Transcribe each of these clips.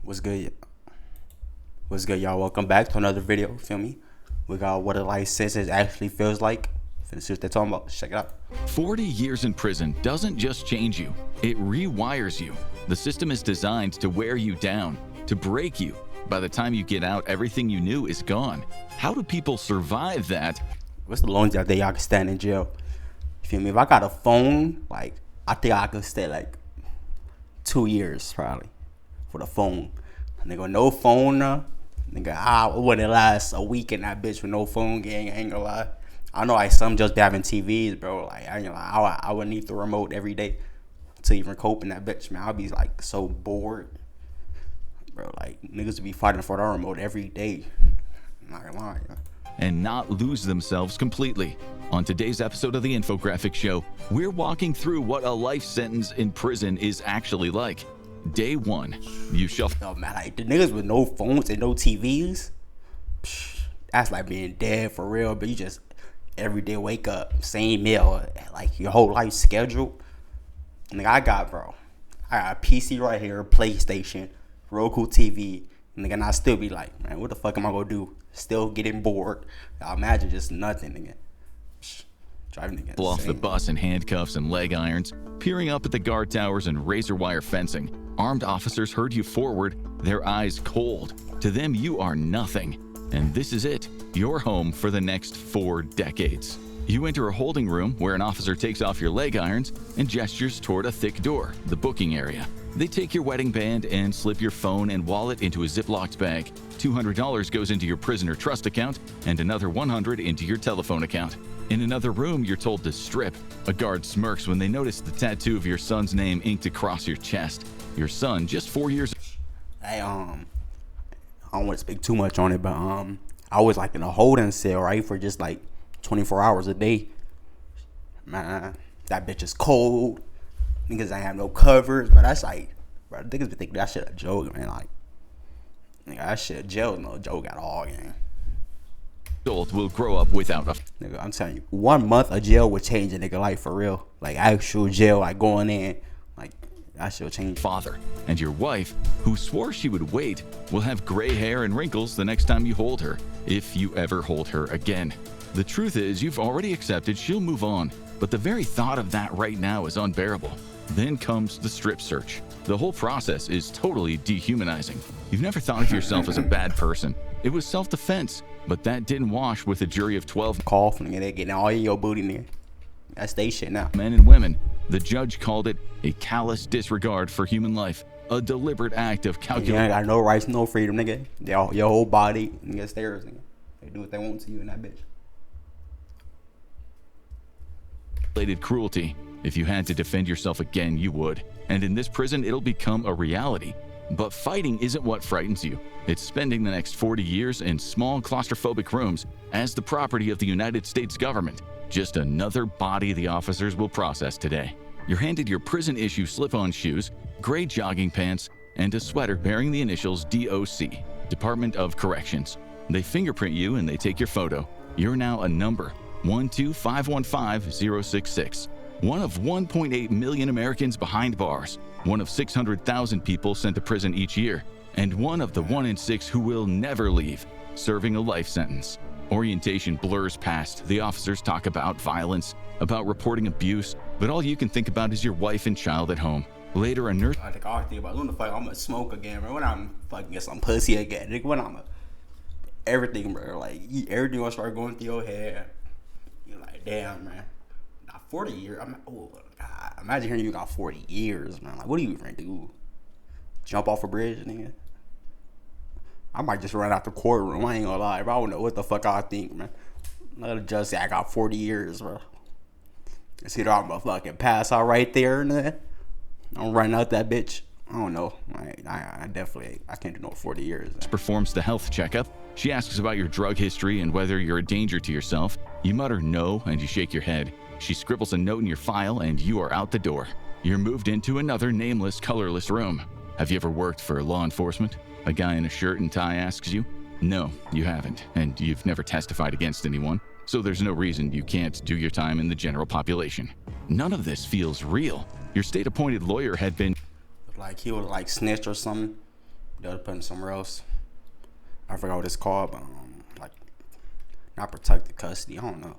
What's good? What's good, y'all? Welcome back to another video. Feel me? We got what a life sentence actually feels like. Finna see what they're talking about. Check it out. 40 years in prison doesn't just change you, it rewires you. The system is designed to wear you down, to break you. By the time you get out, everything you knew is gone. How do people survive that? What's the longest that y'all can stand in jail? You feel me? If I got a phone, like, I think I could stay like 2 years probably for the phone. Nigga, no phone, nigga, I wouldn't last a week in that bitch with no phone, gang. I ain't gonna lie. I know like some just be having TVs, bro. Like I ain't gonna lie, I would need the remote every day to even cope in that bitch, man. I'd be like so bored, bro. Like niggas would be fighting for the remote every day. I'm not gonna lie, And not lose themselves completely. On today's episode of the Infographic Show, we're walking through what a life sentence in prison is actually like. Day 1, you shall... No, man, like the niggas with no phones and no TVs, that's like being dead for real. But you just every day wake up, same meal, like your whole life scheduled. Nigga, I got a PC right here, PlayStation, Roku TV. Nigga, and I still be like, man, what the fuck am I gonna do? Still getting bored. I imagine just nothing, nigga. Driving nigga off the bus in handcuffs and leg irons, peering up at the guard towers and razor wire fencing. Armed officers herd you forward, their eyes cold. To them, you are nothing. And this is it, your home for the next 4 decades. You enter a holding room where an officer takes off your leg irons and gestures toward a thick door, the booking area. They take your wedding band and slip your phone and wallet into a Ziploc bag. $200 goes into your prisoner trust account and another $100 into your telephone account. In another room, you're told to strip. A guard smirks when they notice the tattoo of your son's name inked across your chest. Your son, just 4 years. Hey, I don't want to speak too much on it, but I was like in a holding cell, right, for just like 24 hours a day. Man, that bitch is cold. Niggas ain't have no covers, but that's like, bro, niggas be thinking that shit a joke, man. Like, nigga, that shit jail is no joke at all, gang. Adult will grow up without a... Nigga, I'm telling you, 1 month of jail would change a nigga life for real. Like actual jail, like going in, like that shit will change. Father, and your wife, who swore she would wait, will have gray hair and wrinkles the next time you hold her, if you ever hold her again. The truth is, you've already accepted she'll move on, but the very thought of that right now is unbearable. Then comes the strip search. The whole process is totally dehumanizing. You've never thought of yourself as a bad person. It was self-defense, but that didn't wash with a jury of 12 cough, nigga, they getting all in your booty, nigga. That's they shit now. Men and women. The judge called it a callous disregard for human life, a deliberate act of calculation. You ain't got no rights, no freedom, nigga. Your whole body, nigga, it's theirs, nigga. They do what they want to you in that bitch. Cruelty. If you had to defend yourself again, you would. And in this prison, it'll become a reality. But fighting isn't what frightens you. It's spending the next 40 years in small claustrophobic rooms as the property of the United States government. Just another body the officers will process today. You're handed your prison-issue slip-on shoes, gray jogging pants, and a sweater bearing the initials DOC, Department of Corrections. They fingerprint you and they take your photo. You're now a number, 12515-066. One of 1.8 million Americans behind bars, one of 600,000 people sent to prison each year, and one of the 1 in 6 who will never leave, serving a life sentence. Orientation blurs past. The officers talk about violence, about reporting abuse, but all you can think about is your wife and child at home. Later, a nurse... I think I think about when the fuck I'm gonna smoke again, bro. When I'm fucking get some pussy again, nigga. When I'm everything, bro. Like everything will start going through your head. You're like, damn, man. 40 years. Oh, God. Imagine hearing you got 40 years, man. Like, what are you even do? Jump off a bridge, nigga? I might just run out the courtroom. I ain't gonna lie, bro. I don't know what the fuck I think, man. Let the judge say I got 40 years, bro. See, I'm gonna fucking pass out right there, and then I'm running out that bitch. I don't know. I definitely can't do no 40 years. Man. Performs the health checkup. She asks about your drug history and whether you're a danger to yourself. You mutter no, and you shake your head. She scribbles a note in your file and you are out the door. You're moved into another nameless, colorless room. Have you ever worked for law enforcement? A guy in a shirt and tie asks you. No, you haven't, and you've never testified against anyone, so there's no reason you can't do your time in the general population. None of this feels real. Your state-appointed lawyer had been... Like he was like snitched or something. They'll put him somewhere else. I forgot what it's called, but like not protected custody. I don't know.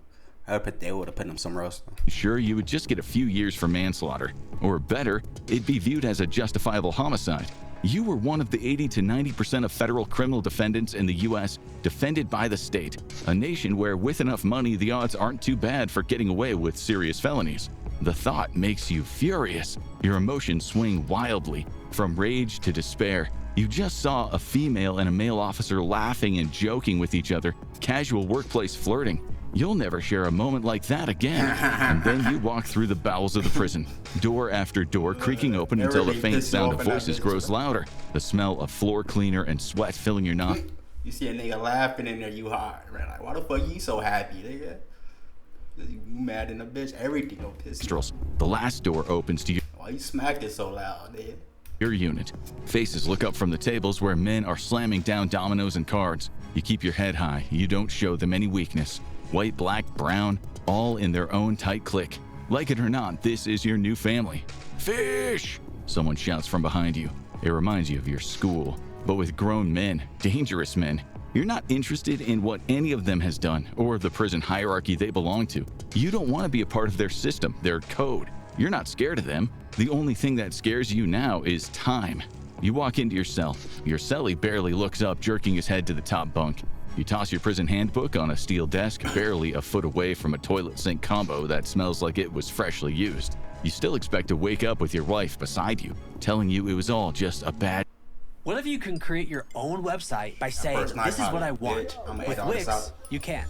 They would have put him somewhere else. Sure, you would just get a few years for manslaughter. Or better, it'd be viewed as a justifiable homicide. You were one of the 80 to 90% of federal criminal defendants in the U.S. defended by the state, a nation where with enough money the odds aren't too bad for getting away with serious felonies. The thought makes you furious. Your emotions swing wildly, from rage to despair. You just saw a female and a male officer laughing and joking with each other, casual workplace flirting. You'll never share a moment like that again. And then you walk through the bowels of the prison, door after door creaking open until the faint sound of voices grows louder, the smell of floor cleaner and sweat filling your nostrils. You see a nigga laughing in there, you hot, right? Like, why the fuck you so happy, nigga? You mad in a bitch, everything will piss you. The last door opens to Why you smacked it so loud, nigga? your unit. Faces look up from the tables where men are slamming down dominoes and cards. You keep your head high. You don't show them any weakness. White, black, brown, all in their own tight clique. Like it or not, this is your new family. Fish! Someone shouts from behind you. It reminds you of your school, but with grown men, dangerous men. You're not interested in what any of them has done or the prison hierarchy they belong to. You don't want to be a part of their system, their code. You're not scared of them. The only thing that scares you now is time. You walk into your cell. Your cellie barely looks up, jerking his head to the top bunk. You toss your prison handbook on a steel desk, barely a foot away from a toilet sink combo that smells like it was freshly used. You still expect to wake up with your wife beside you, telling you it was all just a bad. What if you can create your own website by saying, this is what I want? With Wix, you can.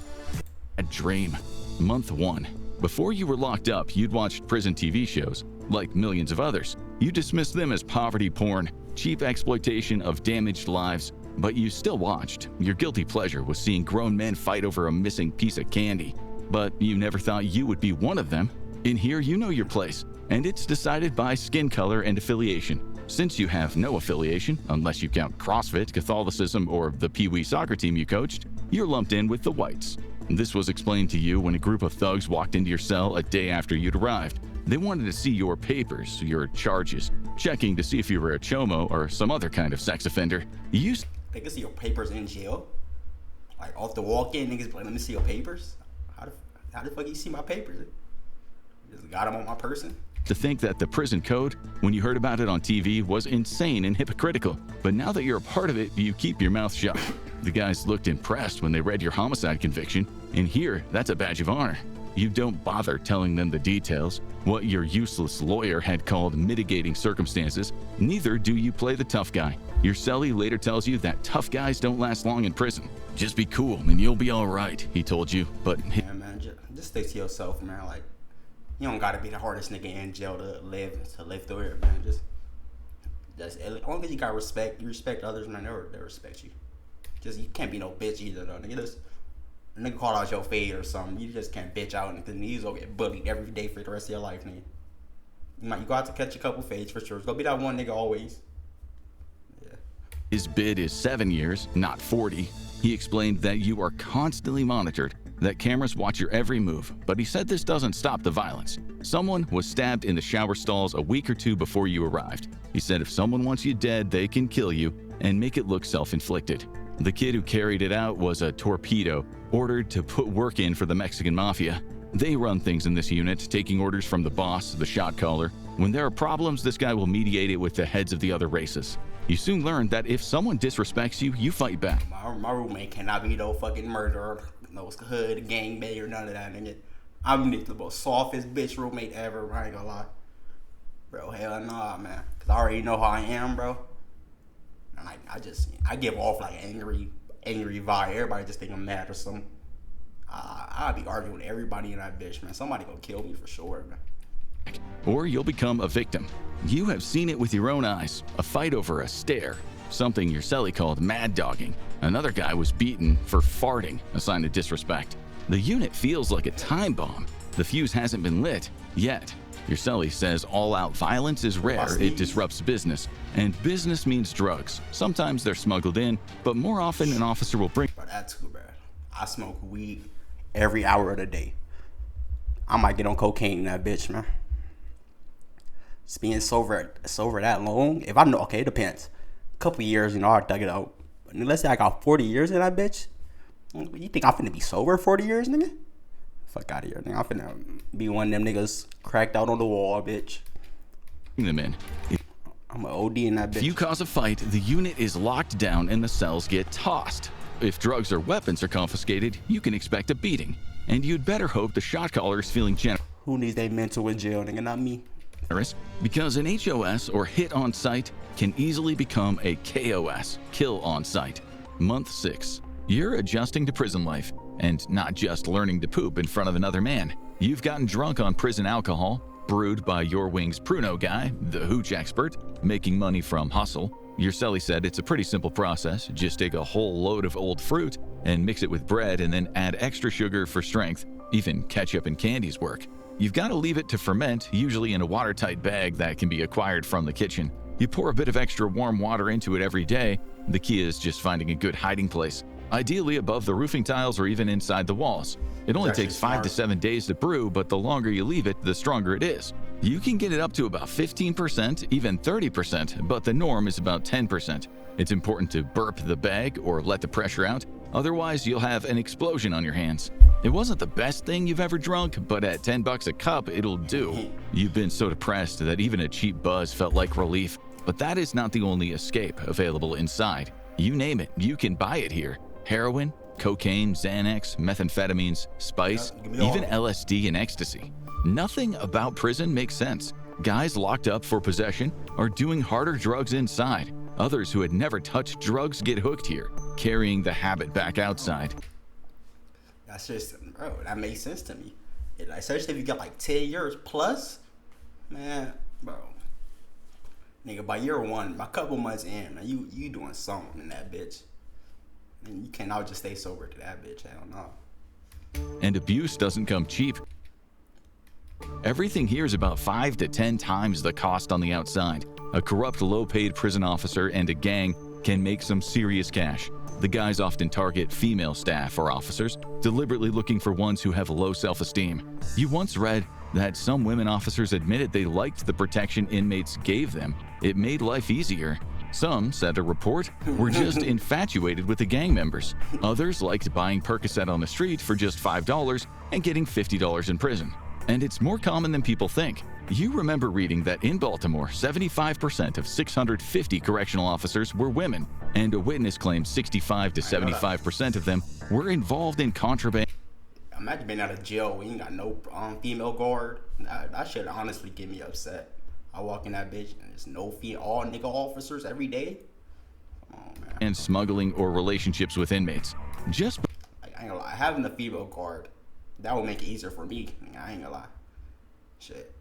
A dream. Month 1. Before you were locked up, you'd watched prison TV shows. Like millions of others, you dismissed them as poverty porn, cheap exploitation of damaged lives. But you still watched. Your guilty pleasure was seeing grown men fight over a missing piece of candy. But you never thought you would be one of them. In here, you know your place, and it's decided by skin color and affiliation. Since you have no affiliation, unless you count CrossFit, Catholicism, or the Pee Wee soccer team you coached, you're lumped in with the whites. This was explained to you when a group of thugs walked into your cell a day after you'd arrived. They wanted to see your papers, your charges, checking to see if you were a chomo or some other kind of sex offender. They can see your papers in jail. Like off the walk-in, niggas be like, let me see your papers. How the fuck you see my papers? Just got them on my person. To think that the prison code, when you heard about it on TV, was insane and hypocritical. But now that you're a part of it, you keep your mouth shut. The guys looked impressed when they read your homicide conviction, and here, that's a badge of honor. You don't bother telling them the details, what your useless lawyer had called mitigating circumstances. Neither do you play the tough guy. Your cellie later tells you that tough guys don't last long in prison. Just be cool and you'll be all right, he told you. But yeah, man, just stay to yourself, man. Like, you don't gotta be the hardest nigga in jail to live through it, man. Just as long as you got respect, you respect others, man. They respect you. Just you can't be no bitch either, though. Nigga call out your fade or something. You just can't bitch out because niggas will get bullied every day for the rest of your life, nigga. You go out to catch a couple fades for sure. It's gonna be that one nigga always. Yeah. His bid is 7 years, not 40. He explained that you are constantly monitored, that cameras watch your every move, but he said this doesn't stop the violence. Someone was stabbed in the shower stalls a week or two before you arrived. He said if someone wants you dead, they can kill you and make it look self-inflicted. The kid who carried it out was a torpedo, ordered to put work in for the Mexican mafia. They run things in this unit, taking orders from the boss, the shot caller. When there are problems, this guy will mediate it with the heads of the other races. You soon learn that if someone disrespects you, you fight back. My roommate cannot be no fucking murderer, no hood, gangbang, or none of that, nigga. I'm the most softest bitch roommate ever, I ain't gonna lie. Bro, hell nah, man. Cause I already know how I am, bro. And I give off like angry vibe. Everybody just think I'm mad or something. I'll be arguing with everybody in that bitch, man. Somebody gonna kill me for sure, man. Or you'll become a victim. You have seen it with your own eyes. A fight over a stare. Something your cellie called mad dogging. Another guy was beaten for farting, a sign of disrespect. The unit feels like a time bomb. The fuse hasn't been lit yet. Your cellie says all-out violence is rare, it disrupts business. And business means drugs. Sometimes they're smuggled in, but more often an officer will bring... Bro, that's too bad. I smoke weed every hour of the day. I might get on cocaine in that bitch, man. It's being sober that long. If I know, okay, it depends. couple years, you know, I dug it out. And let's say I got 40 years in that bitch. You think I'm finna be sober 40 years, nigga? Fuck out of here, nigga. I'm finna be one of them niggas cracked out on the wall, bitch. Them in. I'm an OD in that bitch. If you cause a fight, the unit is locked down and the cells get tossed. If drugs or weapons are confiscated, you can expect a beating. And you'd better hope the shot caller is feeling generous. Who needs their mental in jail, nigga? Not me. Because an HOS, or hit on sight, can easily become a KOS, kill on sight. Month 6. You're adjusting to prison life, and not just learning to poop in front of another man. You've gotten drunk on prison alcohol, brewed by your wing's Pruno guy, the hooch expert, making money from hustle. Your cellie said it's a pretty simple process. Just take a whole load of old fruit and mix it with bread and then add extra sugar for strength. Even ketchup and candies work. You've got to leave it to ferment, usually in a watertight bag that can be acquired from the kitchen. You pour a bit of extra warm water into it every day. The key is just finding a good hiding place, ideally above the roofing tiles or even inside the walls. It only takes 5 to 7 days to brew, but the longer you leave it, the stronger it is. You can get it up to about 15%, even 30%, but the norm is about 10%. It's important to burp the bag or let the pressure out, otherwise you'll have an explosion on your hands. It wasn't the best thing you've ever drunk, but at $10 a cup, it'll do. You've been so depressed that even a cheap buzz felt like relief, but that is not the only escape available inside. You name it, you can buy it here. Heroin, cocaine, Xanax, methamphetamines, spice, even LSD and ecstasy. Nothing about prison makes sense. Guys locked up for possession are doing harder drugs inside. Others who had never touched drugs get hooked here, carrying the habit back outside. That's just, bro, that makes sense to me. Especially if you got like 10 years plus, man, bro. Nigga, by year 1, by a couple months in, man, you doing something in that bitch. And you cannot just stay sober to that bitch, hell no. And abuse doesn't come cheap. Everything here is about 5 to 10 times the cost on the outside. A corrupt, low-paid prison officer and a gang can make some serious cash. The guys often target female staff or officers, deliberately looking for ones who have low self-esteem. You once read that some women officers admitted they liked the protection inmates gave them. It made life easier. Some, said a report, were just infatuated with the gang members. Others liked buying Percocet on the street for just $5 and getting $50 in prison. And it's more common than people think. You remember reading that in Baltimore, 75% of 650 correctional officers were women, and a witness claimed 65 to 75% of them were involved in contraband. Imagine being out of jail when you ain't got no female guard. That should honestly get me upset. I walk in that bitch and there's no all nigga officers every day. Come on, man. And smuggling or relationships with inmates. Just I ain't gonna lie, having a female guard, that would make it easier for me. I ain't gonna lie. Shit.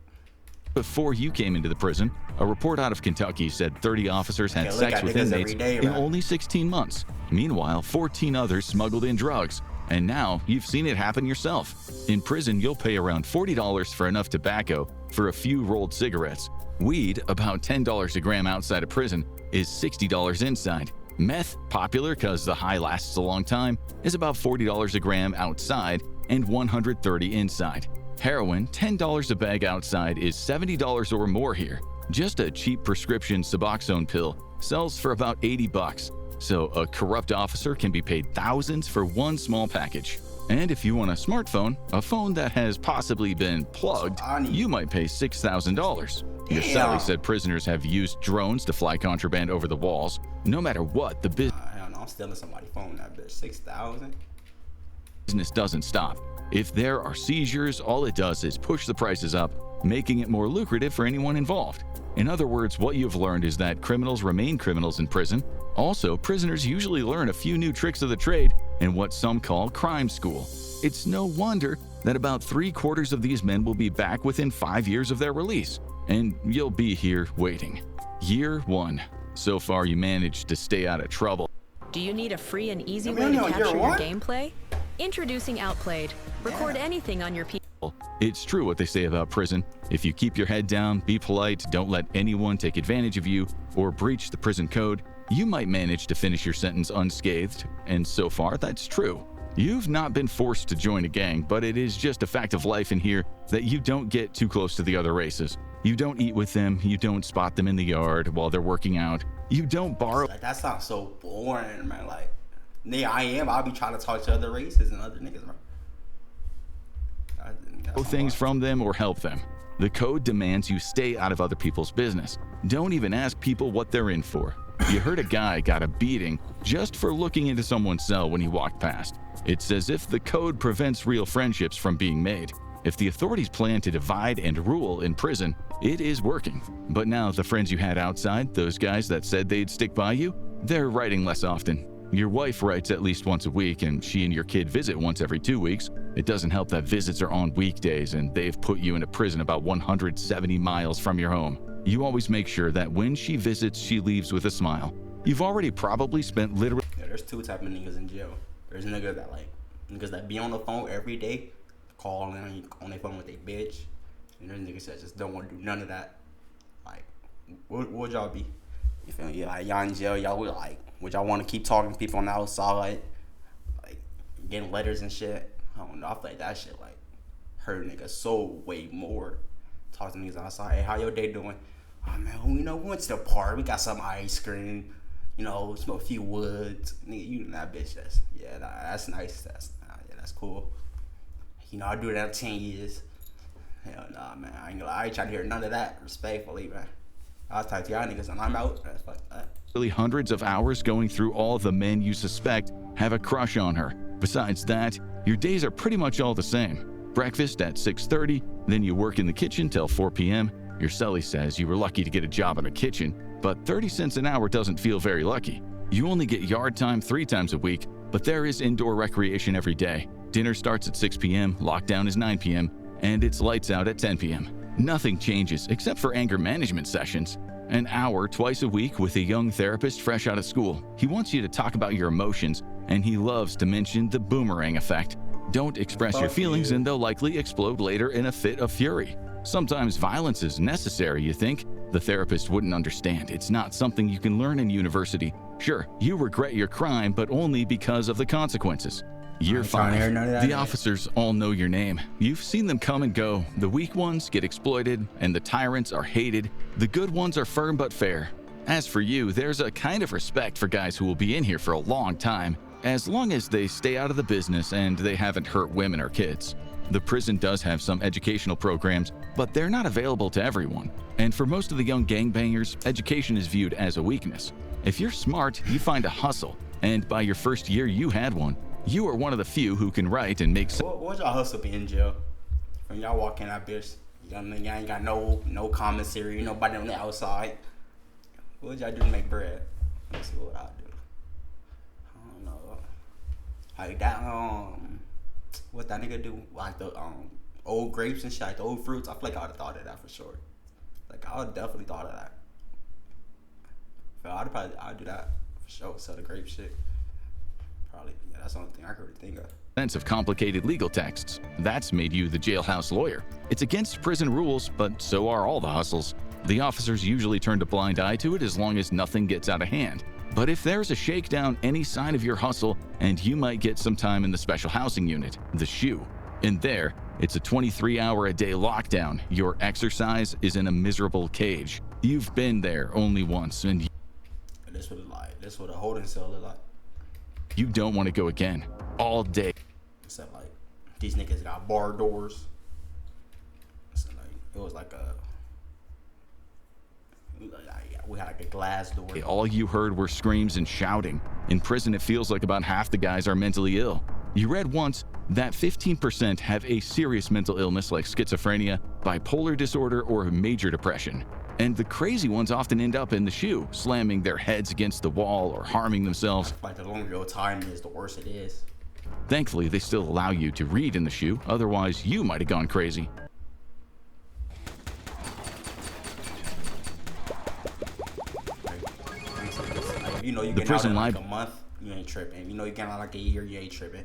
Before you came into the prison, a report out of Kentucky said 30 officers had sex with inmates in only 16 months. Meanwhile, 14 others smuggled in drugs. And now you've seen it happen yourself. In prison, you'll pay around $40 for enough tobacco for a few rolled cigarettes. Weed, about $10 a gram outside of prison, is $60 inside. Meth, popular because the high lasts a long time, is about $40 a gram outside and $130 inside. Heroin, $10 a bag outside, is $70 or more here. Just a cheap prescription Suboxone pill sells for about $80. So a corrupt officer can be paid thousands for one small package. And if you want a smartphone, a phone that has possibly been plugged, you might pay $6,000. Your cellie said prisoners have used drones to fly contraband over the walls. No matter what, the hell no, I'm stealing somebody's phone, that bitch. 6,000? Business doesn't stop. If there are seizures, all it does is push the prices up, making it more lucrative for anyone involved. In other words, what you've learned is that criminals remain criminals in prison. Also, prisoners usually learn a few new tricks of the trade in what some call crime school. It's no wonder that about 3/4 of these men will be back within 5 years of their release, and you'll be here waiting. Year 1. So far, you managed to stay out of trouble. Do you need a free and easy way to capture your gameplay? Introducing Outplayed. Record anything on your PC. It's true what they say about prison. If you keep your head down, be polite, don't let anyone take advantage of you, or breach the prison code, you might manage to finish your sentence unscathed, and so far that's true. You've not been forced to join a gang, but it is just a fact of life in here that you don't get too close to the other races. You don't eat with them, you don't spot them in the yard while they're working out. You don't borrow. Like, that sounds so boring, man. Like, I'll be trying to talk to other races and other niggas, bro. Things from them or help them. The code demands you stay out of other people's business. Don't even ask people what they're in for. You heard a guy got a beating just for looking into someone's cell when he walked past. It's as if the code prevents real friendships from being made. If the authorities plan to divide and rule in prison, it is working. But now the friends you had outside, those guys that said they'd stick by you, they're writing less often. Your wife writes at least once a week, and she and your kid visit once every 2 weeks. It doesn't help that visits are on weekdays, and they've put you into prison about 170 miles from your home. You always make sure that when she visits, she leaves with a smile. You've already probably spent literally... Yeah, there's two type of niggas in jail. There's niggas that be on the phone every day, calling on their phone with their bitch. And there's niggas that just don't want to do none of that. Like, what would y'all be? You feel me? Like, y'all in jail, y'all would would y'all want to keep talking to people on the outside? Like, getting letters and shit? I don't know. I feel like that shit, hurt niggas so way more. Talk to niggas outside. Hey, how your day doing? Oh, man, we went to the park. We got some ice cream. Smoke a few woods. Nigga, you and that bitch. That's nice. That's cool. I do that 10 years. Hell nah, man. I ain't trying to hear none of that. Respectfully, man. I'll talk to y'all niggas and I'm out. That's fucked up. Really hundreds of hours going through all the men you suspect have a crush on her. Besides that, your days are pretty much all the same. Breakfast at 6:30, then you work in the kitchen till 4 p.m. Your cellie says you were lucky to get a job in the kitchen, but 30 cents an hour doesn't feel very lucky. You only get yard time 3 times a week, but there is indoor recreation every day. Dinner starts at 6 p.m., lockdown is 9 p.m., and it's lights out at 10 p.m. Nothing changes except for anger management sessions. An hour twice a week with a young therapist fresh out of school. He wants you to talk about your emotions, and he loves to mention the boomerang effect. Don't express your feelings and they'll likely explode later in a fit of fury. Sometimes violence is necessary, you think? The therapist wouldn't understand. It's not something you can learn in university. Sure, you regret your crime, but only because of the consequences. Year 5, the officers all know your name. You've seen them come and go. The weak ones get exploited, and the tyrants are hated. The good ones are firm but fair. As for you, there's a kind of respect for guys who will be in here for a long time, as long as they stay out of the business and they haven't hurt women or kids. The prison does have some educational programs, but they're not available to everyone. And for most of the young gangbangers, education is viewed as a weakness. If you're smart, you find a hustle, and by your first year you had one. You are one of the few who can write and make sense. What would y'all hustle be in jail? When y'all walk in that bitch, y'all ain't got no commissary, nobody on the outside. What would y'all do to make bread? Let's see what I'll do. I don't know. Like that, what that nigga do? Like the old grapes and shit, like the old fruits. I feel like I would have thought of that for sure. Like I would definitely thought of that. I'd do that for sure. Sell the grape shit. Probably, yeah, that's the only thing I could really think of. Sense of complicated legal texts. That's made you the jailhouse lawyer. It's against prison rules, but so are all the hustles. The officers usually turn a blind eye to it as long as nothing gets out of hand. But if there's a shakedown, any sign of your hustle, and you might get some time in the special housing unit, the SHU. In there, it's a 23-hour-a-day lockdown. Your exercise is in a miserable cage. You've been there only once, and this what a holding cell is like. You don't want to go again. All day. Except these niggas got bar doors. So it was we had a glass door. All you heard were screams and shouting. In prison, it feels like about half the guys are mentally ill. You read once that 15% have a serious mental illness like schizophrenia, bipolar disorder, or major depression. And the crazy ones often end up in the SHU, slamming their heads against the wall or harming themselves. Like the longer your time is, the worse it is. Thankfully, they still allow you to read in the SHU, otherwise you might have gone crazy. You get out in a month, you ain't tripping. You get out a year, you ain't tripping.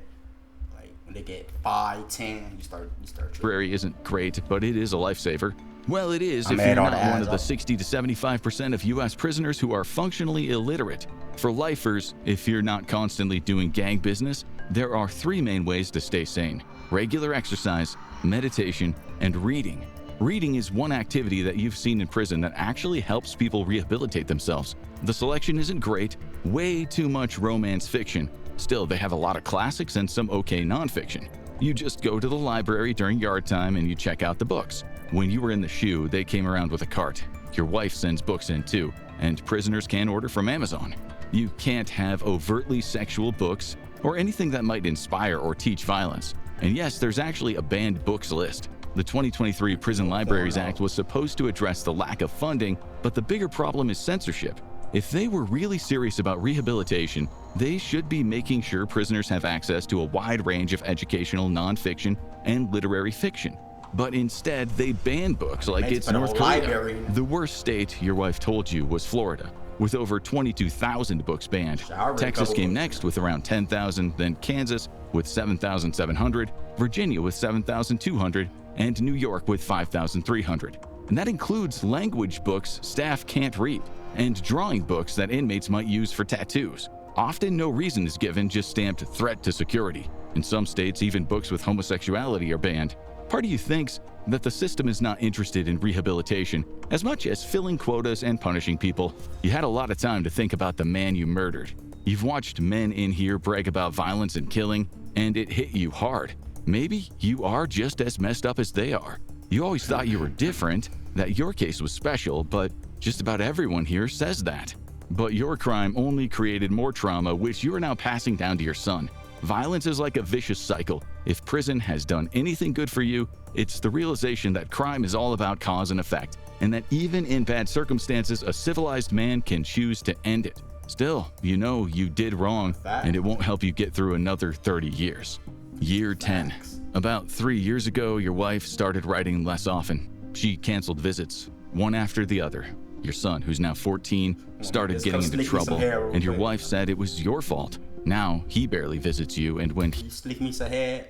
When they get 5, 10, you start tripping. Library isn't great, but it is a lifesaver. Well, it is if you're not one of the 60 to 75% of U.S. prisoners who are functionally illiterate. For lifers, if you're not constantly doing gang business, there are 3 main ways to stay sane: regular exercise, meditation, and reading. Reading is one activity that you've seen in prison that actually helps people rehabilitate themselves. The selection isn't great, way too much romance fiction. Still, they have a lot of classics and some okay nonfiction. You just go to the library during yard time and you check out the books. When you were in the SHU, they came around with a cart. Your wife sends books in too, and prisoners can order from Amazon. You can't have overtly sexual books or anything that might inspire or teach violence. And yes, there's actually a banned books list. The 2023 Prison Libraries Act was supposed to address the lack of funding, but the bigger problem is censorship. If they were really serious about rehabilitation, they should be making sure prisoners have access to a wide range of educational nonfiction and literary fiction. But instead, they ban books like it's North Korea. The worst state, your wife told you, was Florida, with over 22,000 books banned. Texas came next with around 10,000, then Kansas with 7,700, Virginia with 7,200, and New York with 5,300. And that includes language books staff can't read, and drawing books that inmates might use for tattoos. Often no reason is given, just stamped threat to security. In some states, even books with homosexuality are banned. Part of you thinks that the system is not interested in rehabilitation as much as filling quotas and punishing people. You had a lot of time to think about the man you murdered. You've watched men in here brag about violence and killing, and it hit you hard. Maybe you are just as messed up as they are. You always thought you were different, that your case was special, but just about everyone here says that. But your crime only created more trauma, which you are now passing down to your son. Violence is like a vicious cycle. If prison has done anything good for you, it's the realization that crime is all about cause and effect, and that even in bad circumstances, a civilized man can choose to end it. Still, you know you did wrong, and it won't help you get through another 30 years. Year 10. About 3 years ago, your wife started writing less often. She canceled visits, one after the other. Your son, who's now 14, started getting into trouble, and your wife said it was your fault. Now, he barely visits you, and when he slick me some head,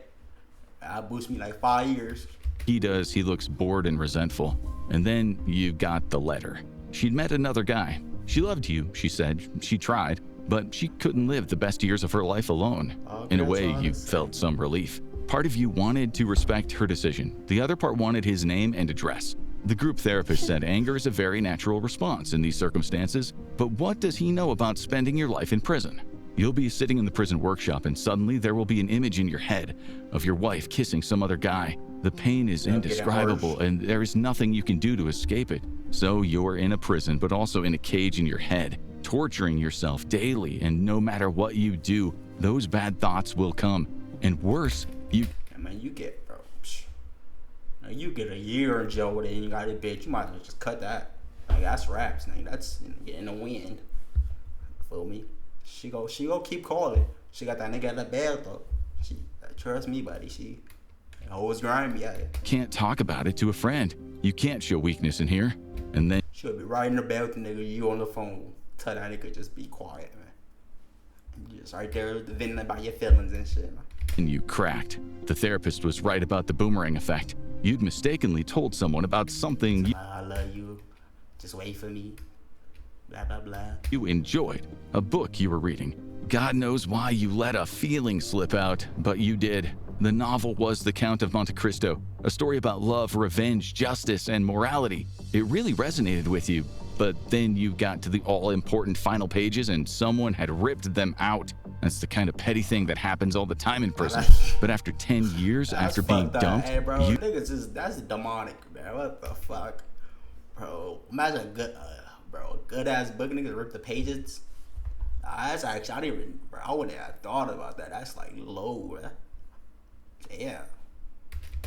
I boost me like 5 years. He does, he looks bored and resentful. And then you got the letter. She'd met another guy. She loved you, she said. She tried, but she couldn't live the best years of her life alone. In a way, you felt some relief. Part of you wanted to respect her decision. The other part wanted his name and address. The group therapist said anger is a very natural response in these circumstances, but what does he know about spending your life in prison? You'll be sitting in the prison workshop and suddenly there will be an image in your head of your wife kissing some other guy. The pain is indescribable and there is nothing you can do to escape it. So you're in a prison, but also in a cage in your head, torturing yourself daily, and no matter what you do, those bad thoughts will come. And worse, you get, bro. You get a year in jail with it and you got it, bitch. You might as well just cut that. Like, that's raps, nigga. That's in the wind. Feel me? She go keep calling. She got that nigga at the bed though. She trust me, buddy. She always grind me out here. Can't talk about it to a friend. You can't show weakness in here. And then she'll be right in the bed with the nigga. You on the phone. Tell that nigga just be quiet, man. You just right there venting about your feelings and shit, man. And you cracked. The therapist was right about the boomerang effect. You'd mistakenly told someone about something I love you. Just wait for me. Blah, blah, blah. You enjoyed, a book you were reading. God knows why you let a feeling slip out, but you did. The novel was The Count of Monte Cristo, a story about love, revenge, justice, and morality. It really resonated with you, but then you got to the all-important final pages and someone had ripped them out. That's the kind of petty thing that happens all the time in prison. But after 10 years after being dumped, hey, bro, that's demonic, man. What the fuck? Bro, imagine a good ass book, niggas rip the pages. That's actually, I wouldn't have thought about that. That's like low, bro. Yeah.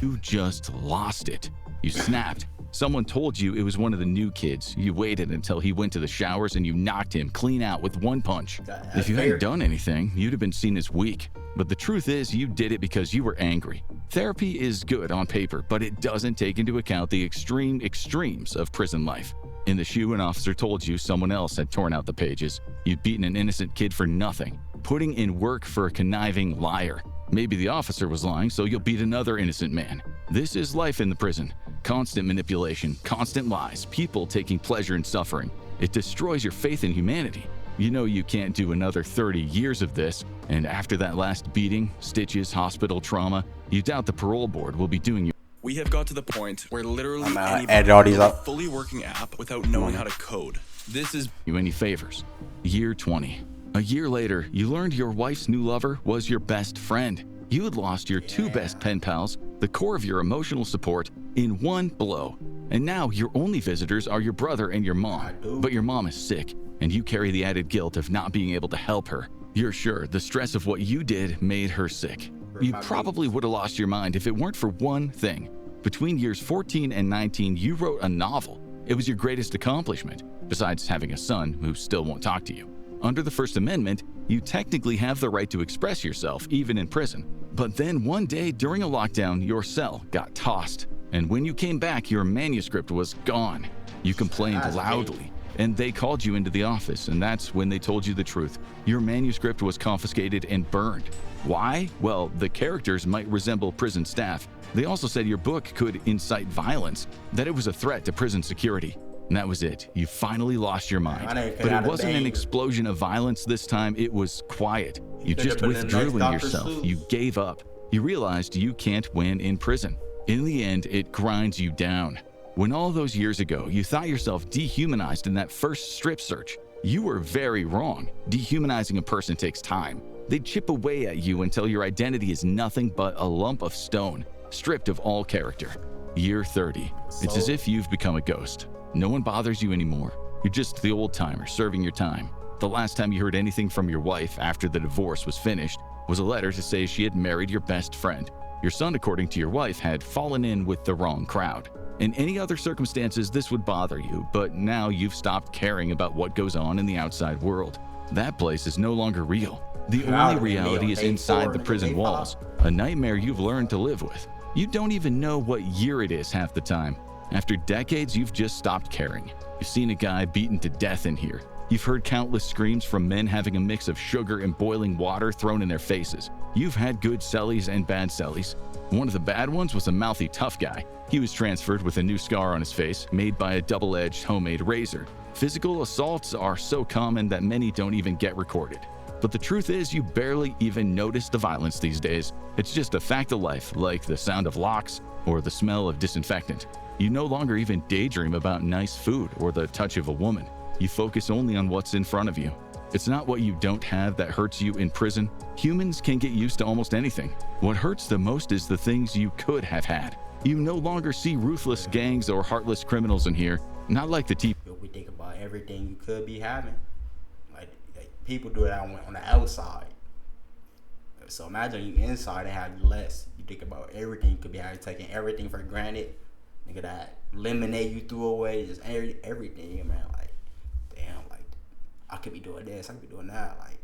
You just lost it. You snapped. Someone told you it was one of the new kids. You waited until he went to the showers and you knocked him clean out with one punch. If you hadn't done anything, you'd have been seen as weak. But the truth is, you did it because you were angry. Therapy is good on paper, but it doesn't take into account the extremes of prison life. In the SHU, an officer told you someone else had torn out the pages. You'd beaten an innocent kid for nothing, putting in work for a conniving liar. Maybe the officer was lying, so you'll beat another innocent man. This is life in the prison. Constant manipulation, constant lies, people taking pleasure in suffering. It destroys your faith in humanity. You know you can't do another 30 years of this, and after that last beating, stitches, hospital trauma, you doubt the parole board will be doing you. We have got to the point where literally edit anybody all these can build up. a fully working app without knowing how to code. This is You any favors. Year 20. A year later, you learned your wife's new lover was your best friend. You had lost your two best pen pals, the core of your emotional support, in one blow. And now your only visitors are your brother and your mom. But your mom is sick, and you carry the added guilt of not being able to help her. You're sure the stress of what you did made her sick. You probably would have lost your mind if it weren't for one thing. Between years 14 and 19, you wrote a novel. It was your greatest accomplishment, besides having a son who still won't talk to you. Under the First Amendment, you technically have the right to express yourself, even in prison. But then one day during a lockdown, your cell got tossed. And when you came back, your manuscript was gone. You complained loudly, and they called you into the office, and that's when they told you the truth. Your manuscript was confiscated and burned. Why? Well, the characters might resemble prison staff. They also said your book could incite violence, that it was a threat to prison security. And that was it. You finally lost your mind. But it wasn't an explosion of violence this time, it was quiet. You just withdrew in yourself. You gave up. You realized you can't win in prison. In the end, it grinds you down. When all those years ago, you thought yourself dehumanized in that first strip search, you were very wrong. Dehumanizing a person takes time. They chip away at you until your identity is nothing but a lump of stone, stripped of all character. Year 30. It's as if you've become a ghost. No one bothers you anymore. You're just the old timer serving your time. The last time you heard anything from your wife after the divorce was finished was a letter to say she had married your best friend. Your son, according to your wife, had fallen in with the wrong crowd. In any other circumstances, this would bother you, but now you've stopped caring about what goes on in the outside world. That place is no longer real. The only reality is inside the prison walls, a nightmare you've learned to live with. You don't even know what year it is half the time. After decades, you've just stopped caring. You've seen a guy beaten to death in here. You've heard countless screams from men having a mix of sugar and boiling water thrown in their faces. You've had good cellies and bad cellies. One of the bad ones was a mouthy tough guy. He was transferred with a new scar on his face, made by a double-edged homemade razor. Physical assaults are so common that many don't even get recorded. But the truth is, you barely even notice the violence these days. It's just a fact of life, like the sound of locks or the smell of disinfectant. You no longer even daydream about nice food or the touch of a woman. You focus only on what's in front of you. It's not what you don't have that hurts you in prison. Humans can get used to almost anything. What hurts the most is the things you could have had. You no longer see ruthless gangs or heartless criminals in here, not like the We think about everything you could be having. Like people do that on the outside. So imagine you inside and have less. You think about everything you could be having, taking everything for granted. Nigga, that lemonade you threw away, just everything, man. Like, damn, like, I could be doing this, I could be doing that, like.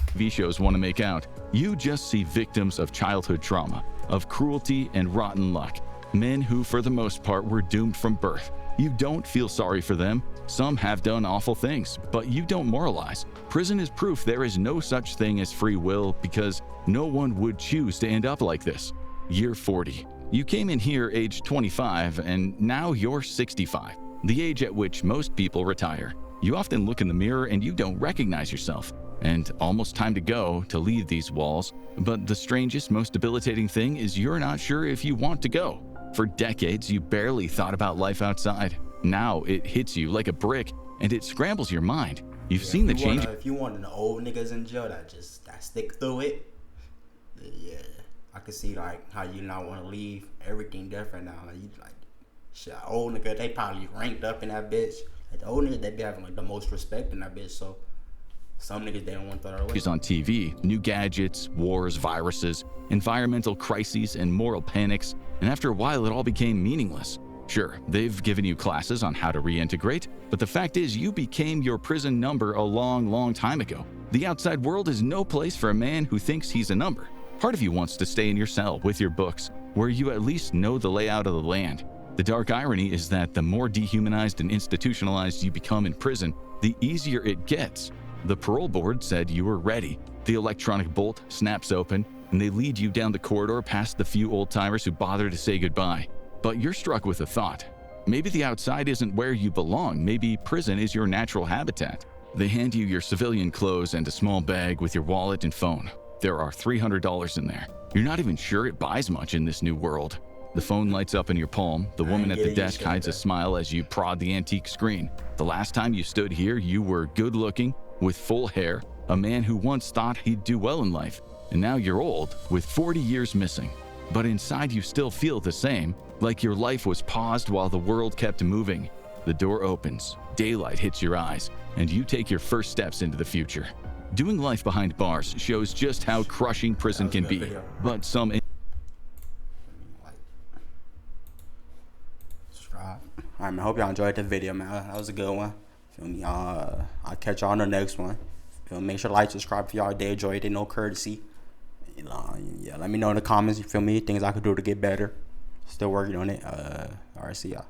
TV shows want to make out. You just see victims of childhood trauma, of cruelty and rotten luck. Men who, for the most part, were doomed from birth. You don't feel sorry for them. Some have done awful things, but you don't moralize. Prison is proof there is no such thing as free will because no one would choose to end up like this. Year 40. You came in here age 25 and now you're 65, the age at which most people retire. You often look in the mirror and you don't recognize yourself. And almost time to go, to leave these walls. But the strangest, most debilitating thing is you're not sure if you want to go. For decades, you barely thought about life outside. Now it hits you like a brick and it scrambles your mind. You've seen the change. If you want the old niggas in jail that stick through it, yeah. I can see like how you not want to leave. Everything different now. Like you like shit. Old nigga, they probably ranked up in that bitch. Like the old niggas, they be having like the most respect in that bitch. So some niggas they don't want to throw it away. On TV, new gadgets, wars, viruses, environmental crises, and moral panics. And after a while, it all became meaningless. Sure, they've given you classes on how to reintegrate, but the fact is you became your prison number a long, long time ago. The outside world is no place for a man who thinks he's a number. Part of you wants to stay in your cell with your books, where you at least know the layout of the land. The dark irony is that the more dehumanized and institutionalized you become in prison, the easier it gets. The parole board said you were ready. The electronic bolt snaps open, and they lead you down the corridor past the few old-timers who bother to say goodbye. But you're struck with a thought. Maybe the outside isn't where you belong. Maybe prison is your natural habitat. They hand you your civilian clothes and a small bag with your wallet and phone. There are $300 in there. You're not even sure it buys much in this new world. The phone lights up in your palm. The woman at the desk hides a smile as you prod the antique screen. The last time you stood here, you were good-looking, with full hair, a man who once thought he'd do well in life. And now you're old, with 40 years missing. But inside you still feel the same, like your life was paused while the world kept moving. The door opens, daylight hits your eyes, and you take your first steps into the future. Doing life behind bars shows just how crushing prison can be, but some... Subscribe. Alright, man, I hope y'all enjoyed the video, man. That was a good one. Feel me? I'll catch y'all on the next one. Feel me? Make sure to like, subscribe if y'all did enjoy it. No courtesy. Yeah, let me know in the comments, you feel me, things I could do to get better. Still working on it. Alright, see y'all.